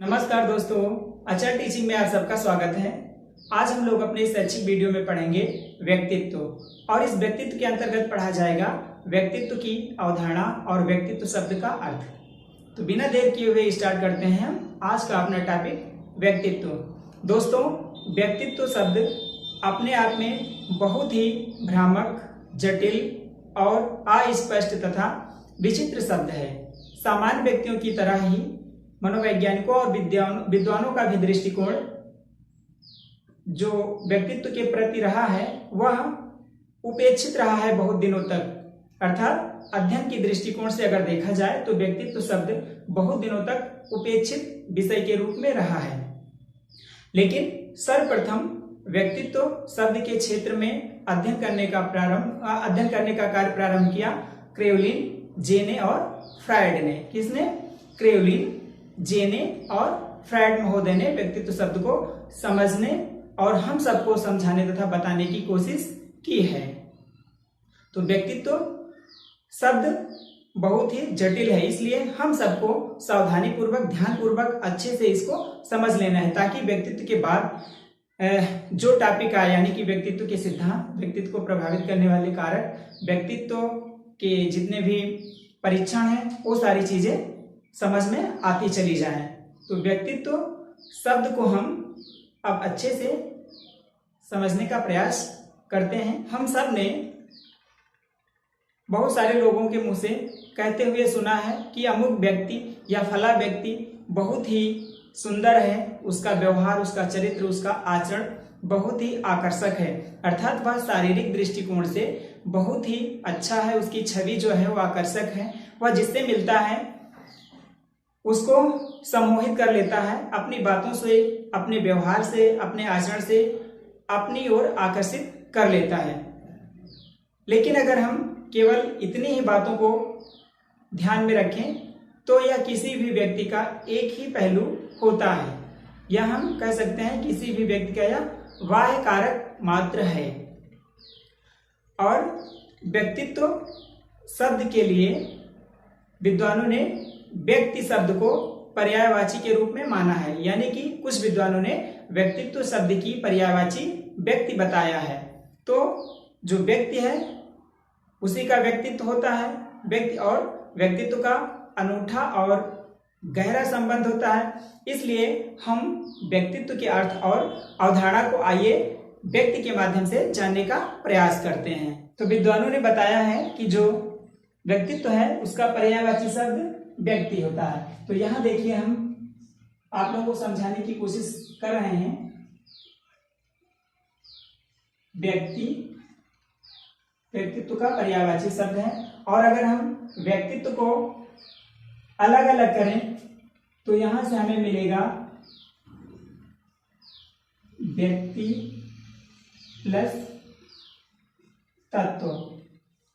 नमस्कार दोस्तों, अचल टीचिंग में आप सबका स्वागत है। आज हम लोग अपने शैक्षिक वीडियो में पढ़ेंगे व्यक्तित्व, और इस व्यक्तित्व के अंतर्गत पढ़ा जाएगा व्यक्तित्व की अवधारणा और व्यक्तित्व शब्द का अर्थ। तो बिना देर किए हुए स्टार्ट करते हैं हम आज का अपना टॉपिक व्यक्तित्व। दोस्तों, व्यक्तित्व शब्द अपने आप में बहुत ही भ्रामक, जटिल और अस्पष्ट तथा विचित्र शब्द है। सामान्य व्यक्तियों की तरह ही मनोवैज्ञानिकों और विद्वानों का भी दृष्टिकोण जो व्यक्तित्व के प्रति रहा है वह उपेक्षित रहा है बहुत दिनों तक। अर्थात अध्ययन की दृष्टिकोण से अगर देखा जाए तो व्यक्तित्व शब्द बहुत दिनों तक उपेक्षित विषय के रूप में रहा है। लेकिन सर्वप्रथम व्यक्तित्व शब्द के क्षेत्र में अध्ययन करने का कार्य प्रारंभ किया क्रेयोलिन, जेने और फ्रायड ने। किसने? क्रेयोलिन, जेने और फ्रायड महोदय ने व्यक्तित्व शब्द को समझने और हम सबको समझाने तथा बताने की कोशिश की है। तो व्यक्तित्व शब्द बहुत ही जटिल है, इसलिए हम सबको सावधानी पूर्वक, ध्यान पूर्वक अच्छे से इसको समझ लेना है, ताकि व्यक्तित्व के बाद जो टॉपिक आए यानी कि व्यक्तित्व के सिद्धांत, व्यक्तित्व को प्रभावित करने वाले कारक, व्यक्तित्व के जितने भी परीक्षण हैं, वो सारी चीजें समझ में आती चली जाएं। तो व्यक्तित्व शब्द को हम अब अच्छे से समझने का प्रयास करते हैं। हम सब ने बहुत सारे लोगों के मुंह से कहते हुए सुना है कि अमुक व्यक्ति या फला व्यक्ति बहुत ही सुंदर है, उसका व्यवहार, उसका चरित्र, उसका आचरण बहुत ही आकर्षक है। अर्थात वह शारीरिक दृष्टिकोण से बहुत ही अच्छा है, उसकी छवि जो है वो आकर्षक है, वह जिससे मिलता है उसको सम्मोहित कर लेता है, अपनी बातों से, अपने व्यवहार से, अपने आचरण से अपनी ओर आकर्षित कर लेता है। लेकिन अगर हम केवल इतनी ही बातों को ध्यान में रखें तो यह किसी भी व्यक्ति का एक ही पहलू होता है, या हम कह सकते हैं किसी भी व्यक्ति का यह बाह्य कारक मात्र है। और व्यक्तित्व शब्द के लिए विद्वानों ने व्यक्ति शब्द को पर्यायवाची के रूप में माना है, यानी कि कुछ विद्वानों ने व्यक्तित्व शब्द की पर्यायवाची व्यक्ति बताया है। तो जो व्यक्ति है उसी का व्यक्तित्व होता है, व्यक्ति और व्यक्तित्व का अनूठा और गहरा संबंध होता है। इसलिए हम व्यक्तित्व के अर्थ और अवधारणा को आइए व्यक्ति के माध्यम से जानने का प्रयास करते हैं। तो विद्वानों ने बताया है कि जो व्यक्तित्व है उसका पर्यायवाची शब्द व्यक्ति होता है। तो यहां देखिए, हम आप लोगों को समझाने की कोशिश कर रहे हैं। व्यक्तित्व का पर्यायवाची शब्द है, और अगर हम व्यक्तित्व को अलग अलग करें तो यहां से हमें मिलेगा व्यक्ति प्लस तत्व।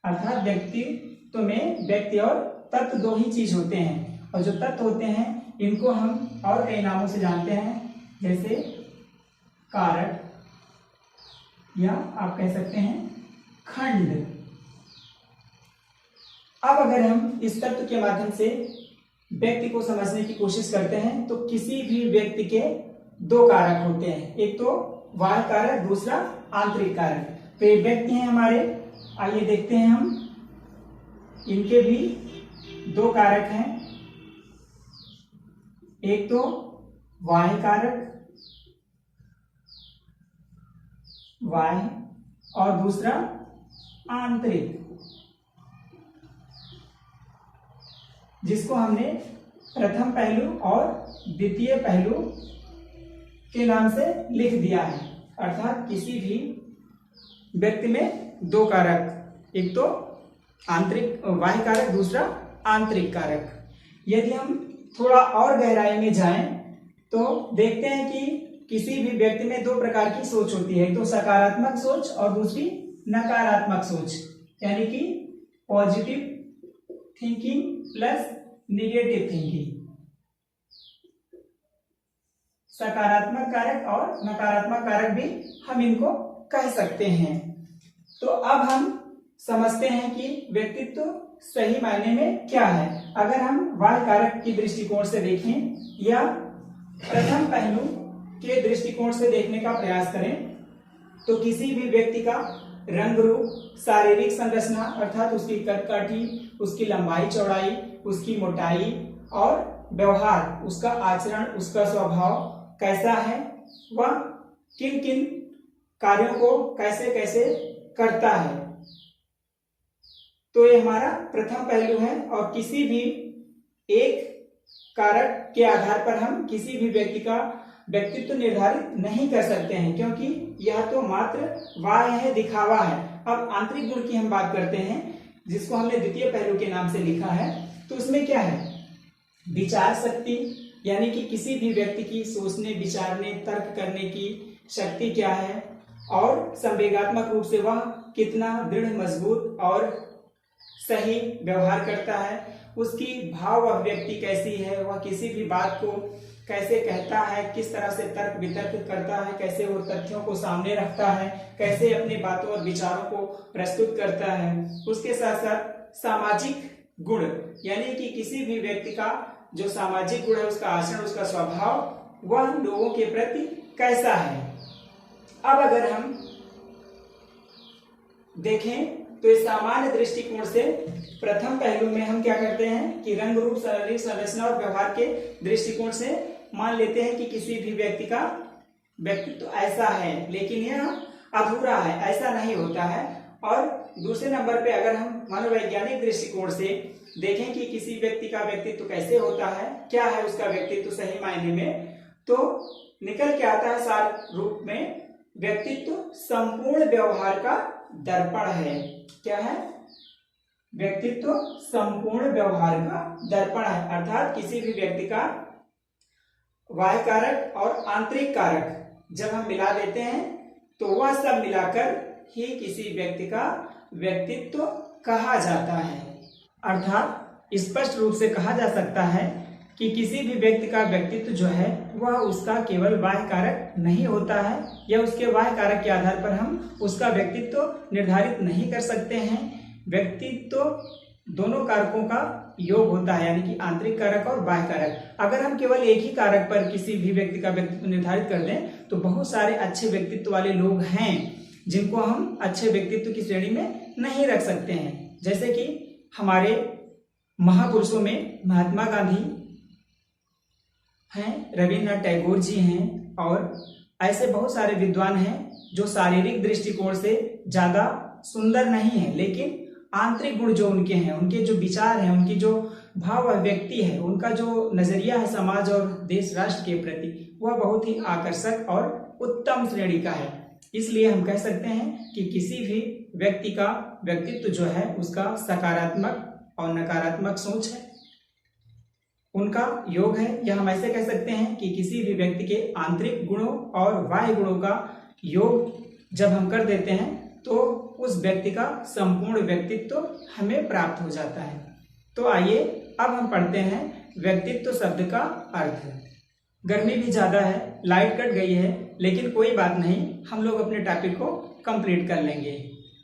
अर्थात व्यक्तित्व में व्यक्ति और तत्व दो ही चीज होते हैं, और जो तत्व होते हैं इनको हम और कई नामों से जानते हैं, जैसे कारक, या आप कह सकते हैं खंड। अब अगर हम इस तत्व के माध्यम से व्यक्ति को समझने की कोशिश करते हैं तो किसी भी व्यक्ति के दो कारक होते हैं, एक तो बाह्य कारक, दूसरा आंतरिक कारक। तो ये व्यक्ति हैं हमारे, आइए देखते हैं हम, इनके भी दो कारक हैं, एक तो बाह्य कारक बाह्य और दूसरा आंतरिक, जिसको हमने प्रथम पहलू और द्वितीय पहलू के नाम से लिख दिया है। अर्थात किसी भी व्यक्ति में दो कारक, एक तो आंतरिक बाह्य कारक, दूसरा आंतरिक कारक। यदि हम थोड़ा और गहराई में जाएं तो देखते हैं कि किसी भी व्यक्ति में दो प्रकार की सोच होती है, एक तो सकारात्मक सोच और दूसरी नकारात्मक सोच, यानी कि positive thinking plus negative thinking. सकारात्मक कारक और नकारात्मक कारक भी हम इनको कह सकते हैं। तो अब हम समझते हैं कि व्यक्तित्व सही मायने में क्या है। अगर हम बाह्य कारक की दृष्टिकोण से देखें या प्रथम पहलू के दृष्टिकोण से देखने का प्रयास करें तो किसी भी व्यक्ति का रंग रूप, शारीरिक संरचना अर्थात उसकी कदकाठी, उसकी लंबाई चौड़ाई, उसकी मोटाई और व्यवहार, उसका आचरण, उसका स्वभाव कैसा है, वह किन किन कार्यों को कैसे कैसे करता है, तो ये हमारा प्रथम पहलू है। और किसी भी एक कारक के आधार पर हम किसी भी व्यक्ति का व्यक्तित्व निर्धारित नहीं कर सकते हैं, क्योंकि यह तो मात्र बाह्य है, दिखावा है। अब आंतरिक गुण की हम बात करते हैं, जिसको हमने द्वितीय पहलू के नाम से लिखा है। तो उसमें क्या है? विचार शक्ति, यानी कि किसी भी व्यक्ति की सोचने, विचारने, तर्क करने की शक्ति क्या है, और संवेगात्मक रूप से वह कितना दृढ़, मजबूत और सही व्यवहार करता है, उसकी भाव अभिव्यक्ति कैसी है, वह किसी भी बात को कैसे कहता है, किस तरह से तर्क वितर्क करता है, कैसे वो तथ्यों को सामने रखता है, कैसे अपनी बातों और विचारों को प्रस्तुत करता है। उसके साथ साथ सामाजिक गुण, यानी कि किसी भी व्यक्ति का जो सामाजिक गुण है, उसका आचरण, उसका स्वभाव, वह लोगों के प्रति कैसा है। अब अगर हम देखें तो इस सामान्य दृष्टिकोण से प्रथम पहलू में हम क्या करते हैं कि रंग रूप, शारीरिक संरचना और व्यवहार के दृष्टिकोण से मान लेते हैं कि किसी भी व्यक्ति का व्यक्तित्व तो ऐसा है, लेकिन यह अधूरा है, ऐसा नहीं होता है। और दूसरे नंबर पे अगर हम मनोवैज्ञानिक दृष्टिकोण से देखें कि किसी व्यक्ति का व्यक्तित्व कैसे होता है, क्या है उसका व्यक्तित्व सही मायने में, तो निकल के आता है सार रूप में व्यक्तित्व संपूर्ण व्यवहार का दर्पण है। क्या है? व्यक्तित्व संपूर्ण व्यवहार का दर्पण है, अर्थात किसी भी व्यक्ति का बाह्य कारक और आंतरिक कारक जब हम मिला देते हैं तो वह सब मिलाकर ही किसी व्यक्ति का व्यक्तित्व कहा जाता है। अर्थात स्पष्ट रूप से कहा जा सकता है कि किसी भी व्यक्ति का व्यक्तित्व जो है वह उसका केवल बाह्य कारक नहीं होता है, या उसके बाह्य कारक के आधार पर हम उसका व्यक्तित्व निर्धारित नहीं कर सकते हैं। व्यक्तित्व दोनों कारकों का योग होता है, यानी कि आंतरिक कारक और बाह्य कारक। अगर हम केवल एक ही कारक पर किसी भी व्यक्ति का व्यक्तित्व निर्धारित कर दें तो बहुत सारे अच्छे व्यक्तित्व वाले लोग हैं जिनको हम अच्छे व्यक्तित्व की श्रेणी में नहीं रख सकते हैं। जैसे कि हमारे महापुरुषों में महात्मा गांधी हैं, रविन्द्रनाथ टैगोर जी हैं, और ऐसे बहुत सारे विद्वान हैं जो शारीरिक दृष्टिकोण से ज्यादा सुंदर नहीं है, लेकिन आंतरिक गुण जो उनके हैं, उनके जो विचार हैं, उनकी जो भाव अभिव्यक्ति है, उनका जो नजरिया है समाज और देश राष्ट्र के प्रति, वह बहुत ही आकर्षक और उत्तम श्रेणी का है। इसलिए हम कह सकते हैं कि किसी भी व्यक्ति का व्यक्तित्व जो है उसका सकारात्मक और नकारात्मक सोच है, उनका योग है, या हम ऐसे कह सकते हैं कि किसी भी व्यक्ति के आंतरिक गुणों और बाह्य गुणों का योग जब हम कर देते हैं तो उस व्यक्ति का संपूर्ण व्यक्तित्व हमें प्राप्त हो जाता है। तो आइए अब हम पढ़ते हैं व्यक्तित्व शब्द का अर्थ। गर्मी भी ज्यादा है, लाइट कट गई है, लेकिन कोई बात नहीं, हम लोग अपने टॉपिक को कंप्लीट कर लेंगे।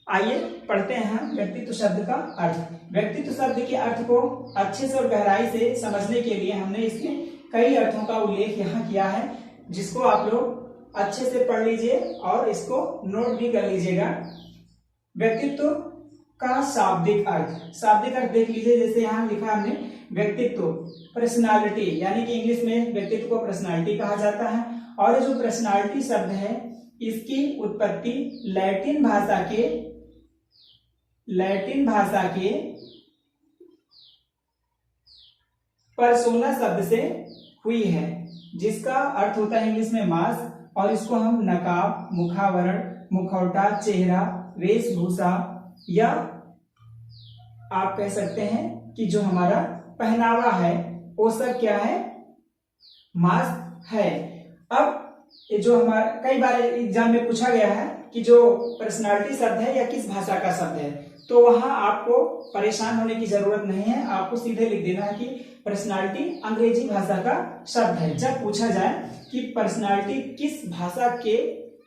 आइए पढ़ते हैं व्यक्तित्व शब्द का अर्थ। व्यक्तित्व शब्द के अर्थ को अच्छे से और गहराई से समझने के लिए हमने इसके कई अर्थों का उल्लेख यहाँ किया है, जिसको आप लोग अच्छे से पढ़ लीजिए और इसको नोट भी कर लीजिएगा। व्यक्तित्व का शाब्दिक अर्थ देख लीजिए। जैसे यहाँ लिखा हमने व्यक्तित्व, पर्सनालिटी, यानी कि इंग्लिश में व्यक्तित्व को पर्सनालिटी कहा जाता है। और ये जो पर्सनालिटी शब्द है इसकी उत्पत्ति लैटिन भाषा के पर्सोना शब्द से हुई है, जिसका अर्थ होता है इंग्लिश में मास्क, और इसको हम नकाब, मुखावरण, मुखौटा, चेहरा, वेशभूषा, या आप कह सकते हैं कि जो हमारा पहनावा है वो सब क्या है? मास्क है। अब ये जो हमारा कई बार एग्जाम में पूछा गया है कि जो पर्सनालिटी शब्द है या किस भाषा का शब्द है, तो वहां आपको परेशान होने की जरूरत नहीं है, आपको सीधे लिख देना है कि पर्सनालिटी अंग्रेजी भाषा का शब्द है। जब पूछा जाए कि पर्सनालिटी किस भाषा के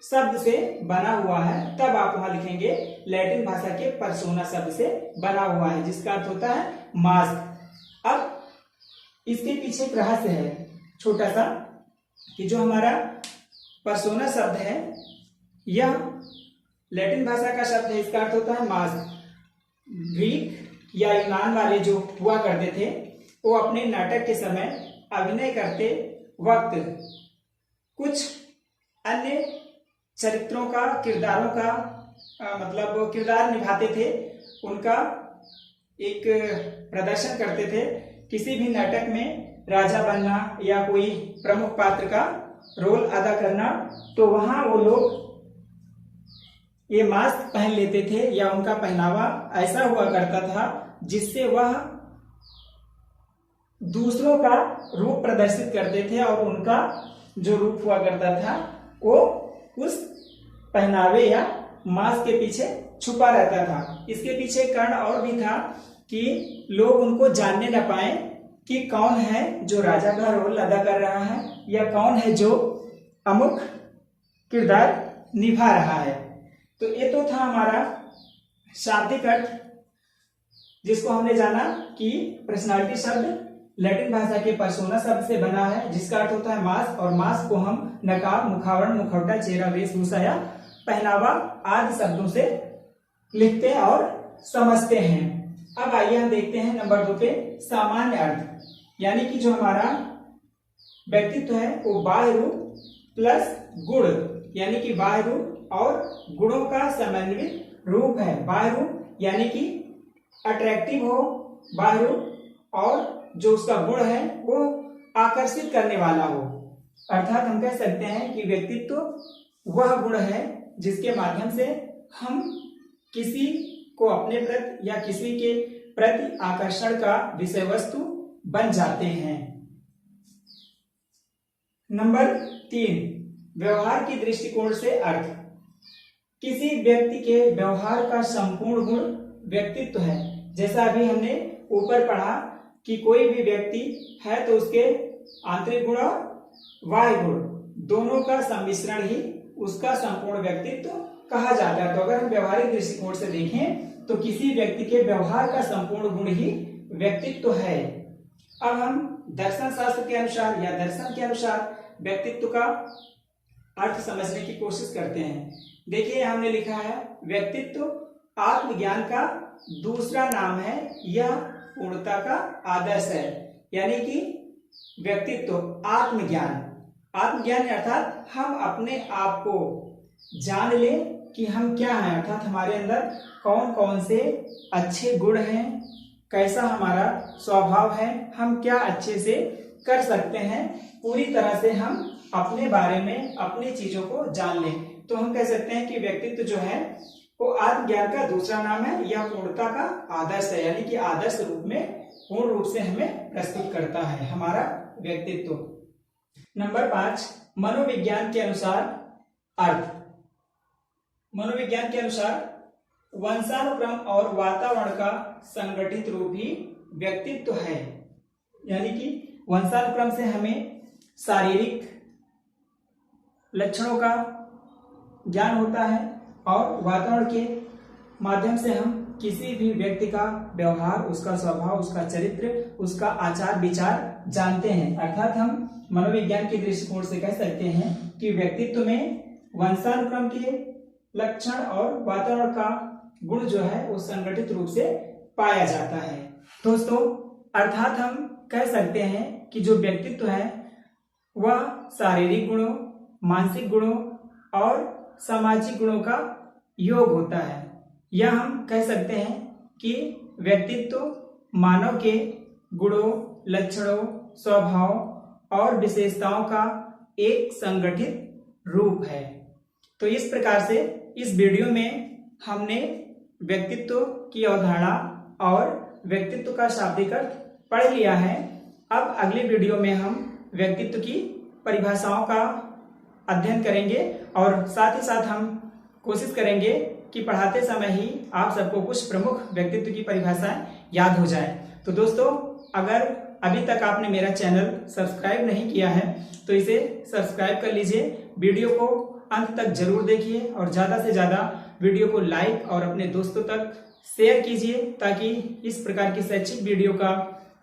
शब्द से बना हुआ है, तब आप वहां लिखेंगे लैटिन भाषा के पर्सोना शब्द से बना हुआ है, जिसका अर्थ होता है मास्क। अब इसके पीछे एक रहस्य है छोटा सा, कि जो हमारा पर्सोना शब्द है यह लैटिन भाषा का शब्द है। इसका अर्थ होता है मास्क। ग्रीक या यूनान वाले जो हुआ करते थे वो अपने नाटक के समय अभिनय करते वक्त कुछ अन्य चरित्रों का, किरदारों का मतलब किरदार निभाते थे, उनका एक प्रदर्शन करते थे। किसी भी नाटक में राजा बनना या कोई प्रमुख पात्र का रोल अदा करना, तो वहां वो लोग ये मास्क पहन लेते थे या उनका पहनावा ऐसा हुआ करता था जिससे वह दूसरों का रूप प्रदर्शित करते थे और उनका जो रूप हुआ करता था वो उस पहनावे या मास्क के पीछे छुपा रहता था। इसके पीछे कारण और भी था कि लोग उनको जानने न पाए कि कौन है जो राजा का रोल अदा कर रहा है या कौन है जो अमुक किरदार निभा रहा है। तो ये तो था हमारा शाब्दिक अर्थ, जिसको हमने जाना कि पर्सनालिटी शब्द लैटिन भाषा के पर्सोना शब्द से बना है, जिसका अर्थ होता है मास्क। और मास्क को हम नकाब, मुखावरण, मुखौटा, चेहरा, वेशभूषा या पहनावा आदि शब्दों से लिखते हैं और समझते हैं। अब आइए हम देखते हैं नंबर 2 पे सामान्य अर्थ, यानी कि जो हमारा व्यक्तित्व है वो बाह्य रूप प्लस गुण, यानी कि बाह्य रूप और गुणों का समन्वित रूप है। बाह्य रूप यानी कि अट्रैक्टिव हो बाह्य रूप, और जो उसका गुण है वो आकर्षित करने वाला हो। अर्थात हम कह सकते हैं कि व्यक्तित्व वह गुण है जिसके माध्यम से हम किसी को अपने प्रति या किसी के प्रति आकर्षण का विषय वस्तु बन जाते हैं। नंबर 3, व्यवहार की दृष्टिकोण से अर्थ। किसी व्यक्ति के व्यवहार का संपूर्ण गुण व्यक्तित्व है। जैसा अभी हमने ऊपर पढ़ा कि कोई भी व्यक्ति है तो उसके आंतरिक गुण और बाह्य गुण दोनों का सम्मिश्रण ही उसका संपूर्ण व्यक्तित्व कहा जाता है। तो अगर हम व्यवहारिक दृष्टिकोण से देखें तो किसी व्यक्ति के व्यवहार का संपूर्ण गुण ही व्यक्तित्व है। अब हम दर्शन शास्त्र के अनुसार या दर्शन के अनुसार व्यक्तित्व का अर्थ समझने की कोशिश करते हैं। देखिए हमने लिखा है व्यक्तित्व आत्मज्ञान का दूसरा नाम है, यह पूर्णता का आदर्श है। यानी कि व्यक्तित्व आत्मज्ञान, आत्मज्ञान अर्थात हम अपने आप को जान लें कि हम क्या हैं, अर्थात हमारे अंदर कौन कौन से अच्छे गुण हैं, कैसा हमारा स्वभाव है, हम क्या अच्छे से कर सकते हैं, पूरी तरह से हम अपने बारे में अपनी चीजों को जान लें। तो हम कह सकते हैं कि व्यक्तित्व जो है वो आत्मज्ञान का दूसरा नाम है, यह पूर्णता का आदर्श है। यानी कि आदर्श रूप में पूर्ण रूप से हमें प्रस्तुत करता है हमारा व्यक्तित्व। नंबर 5, मनोविज्ञान के अनुसार अर्थ। मनोविज्ञान के अनुसार वंशानुक्रम और वातावरण का संगठित रूप ही व्यक्तित्व है। यानी कि वंशानुक्रम से हमें शारीरिक लक्षणों का ज्ञान होता है और वातावरण के माध्यम से हम किसी भी व्यक्ति का व्यवहार, उसका स्वभाव, उसका चरित्र, उसका आचार विचार जानते हैं। अर्थात हम मनोविज्ञान के दृष्टिकोण से कह सकते हैं कि व्यक्तित्व में वंशानुक्रम के लक्षण और वातावरण का गुण जो है वो संगठित रूप से पाया जाता है। दोस्तों, अर्थात हम कह सकते हैं कि जो व्यक्तित्व है वह शारीरिक गुणों, मानसिक गुणों और सामाजिक गुणों का योग होता है। यह हम कह सकते हैं कि व्यक्तित्व मानव के गुणों, लक्षणों, स्वभाव और विशेषताओं का एक संगठित रूप है। तो इस प्रकार से इस वीडियो में हमने व्यक्तित्व की अवधारणा और व्यक्तित्व का शाब्दिक अर्थ पढ़ लिया है। अब अगले वीडियो में हम व्यक्तित्व की परिभाषाओं का अध्ययन करेंगे और साथ ही साथ हम कोशिश करेंगे कि पढ़ाते समय ही आप सबको कुछ प्रमुख व्यक्तित्व की परिभाषाएं याद हो जाए। तो दोस्तों, अगर अभी तक आपने मेरा चैनल सब्सक्राइब नहीं किया है तो इसे सब्सक्राइब कर लीजिए। वीडियो को अंत तक जरूर देखिए और ज़्यादा से ज़्यादा वीडियो को लाइक और अपने दोस्तों तक शेयर कीजिए ताकि इस प्रकार की शैक्षिक वीडियो का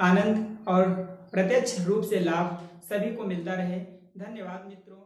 आनंद और प्रत्यक्ष रूप से लाभ सभी को मिलता रहे। धन्यवाद मित्रों।